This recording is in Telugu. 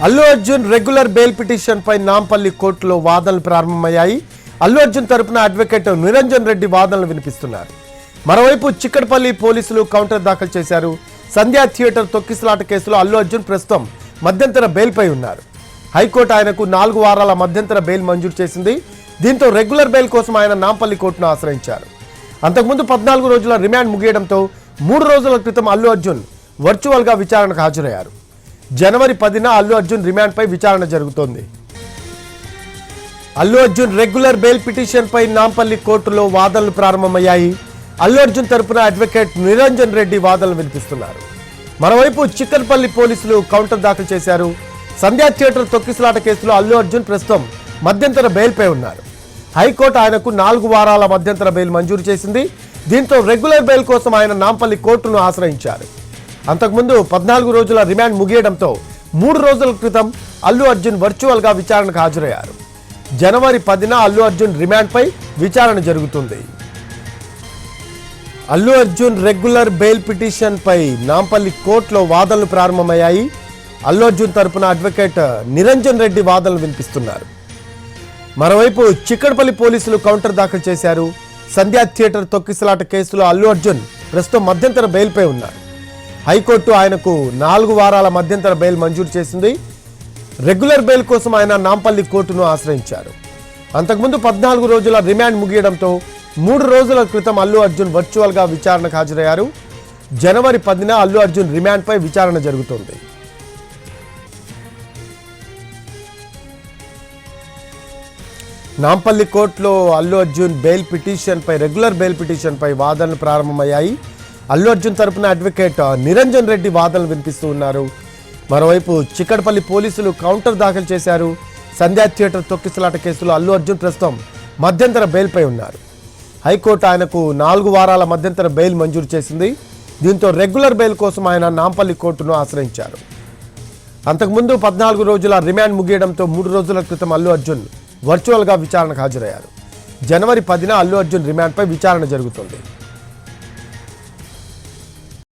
Allu Arjun regular bail petition పై నాంపల్లి కోర్టులో వాదనలు ప్రారంభమయ్యాయి. అల్లు అర్జున్ తరపున అడ్వకేట్ నిరంజన్ రెడ్డి వాదనలు వినిపిస్తున్నారు. మరోవైపు చిక్కడపల్లి పోలీసులు కౌంటర్ దాఖలు చేశారు. సంధ్యా థియేటర్ తొక్కిసలాట కేసులో అల్లు అర్జున్ ప్రస్తుతం మధ్యంతర బెయిల్పై ఉన్నారు. హైకోర్టు ఆయనకు 4 వారాల మధ్యంతర బెయిల్ మంజూరు చేసింది. దీంతో రెగ్యులర్ బెయిల్ కోసం ఆయన నాంపల్లి కోర్టును ఆశ్రయించారు. అంతకుముందు 14 రోజుల రిమాండ్ ముగియడంతో 3 రోజుల క్రితం అల్లు అర్జున్ వర్చువల్గా విచారణకు హాజరయ్యారు. జనవరి 10న అల్లు అర్జున్ రిమాండ్పై విచారణ జరుగుతోంది. Allu Arjun regular bail petition పై నాంపల్లి కోర్టులో వాదనలు ప్రారంభమయ్యాయి. అల్లు అర్జున్ తరపున అడ్వకేట్ నిరంజన్ రెడ్డి వాదనలు వినిపిస్తున్నారు. మరోవైపు చిక్కడపల్లి పోలీసులు కౌంటర్ దాఖలు చేశారు. సంధ్యా థియేటర్ తొక్కిసలాట కేసులో అల్లు అర్జున్ ప్రస్తుతం మధ్యంతర బెయిల్పై ఉన్నారు. హైకోర్టు ఆయనకు 4 వారాల మధ్యంతర బెయిల్ మంజూరు చేసింది. దీంతో రెగ్యులర్ బెయిల్ కోసం ఆయన నాంపల్లి కోర్టును ఆశ్రయించారు. అంతకుముందు 14 రోజుల రిమాండ్ ముగియడంతో 3 రోజుల క్రితం అల్లు అర్జున్ వర్చువల్గా విచారణకు హాజరయ్యారు. జనవరి 10న అల్లు అర్జున్ రిమాండ్పై విచారణ జరుగుతుంది. Allu Arjun regular bail petition పై నాంపల్లి కోర్టులో వాదనలు ప్రారంభమయ్యాయి. అల్లు అర్జున్ తరపున అడ్వకేట్ నిరంజన్ రెడ్డి వాదనలు వినిపిస్తున్నారు. మరోవైపు చిక్కడపల్లి పోలీసులు కౌంటర్ దాఖలు చేశారు. సంధ్యా థియేటర్ తొక్కిసలాట కేసులో అల్లు అర్జున్ ప్రస్తుతం మధ్యంతర బెయిల్పై ఉన్నారు. హైకోర్టు ఆయనకు 4 వారాల మధ్యంతర బెయిల్ మంజూరు చేసింది. రెగ్యులర్ బెయిల్ కోసం ఆయన నాంపల్లి కోర్టును ఆశ్రయించారు. అంతకుముందు 14 రోజుల రిమాండ్ ముగియడంతో 3 రోజుల క్రితం అల్లు అర్జున్ వర్చువల్గా విచారణకు హాజరయ్యారు. జనవరి 10న అల్లు అర్జున్ రిమాండ్పై విచారణ జరుగుతోంది. నాంపల్లి కోర్టులో అల్లు అర్జున్ బెయిల్ పిటిషన్ పై రెగ్యులర్ బెయిల్ పిటిషన్ పై వాదనలు ప్రారంభమయ్యాయి. అల్లు అర్జున్ తరపున అడ్వకేట్ నిరంజన్ రెడ్డి వాదనలు వినిపిస్తూ ఉన్నారు. మరోవైపు చిక్కడపల్లి పోలీసులు కౌంటర్ దాఖలు చేశారు. సంధ్యా థియేటర్ తొక్కిసలాట కేసులో అల్లు అర్జున్ ప్రస్తుతం మధ్యంతర బెయిల్పై ఉన్నారు. హైకోర్టు ఆయనకు 4 వారాల మధ్యంతర బెయిల్ మంజూరు చేసింది. దీంతో రెగ్యులర్ బెయిల్ కోసం ఆయన నాంపల్లి కోర్టును ఆశ్రయించారు. అంతకుముందు 14 రోజుల రిమాండ్ ముగియడంతో 3 రోజుల క్రితం అల్లు అర్జున్ వర్చువల్గా విచారణకు హాజరయ్యారు. జనవరి 10న అల్లు అర్జున్ రిమాండ్పై విచారణ జరుగుతుంది.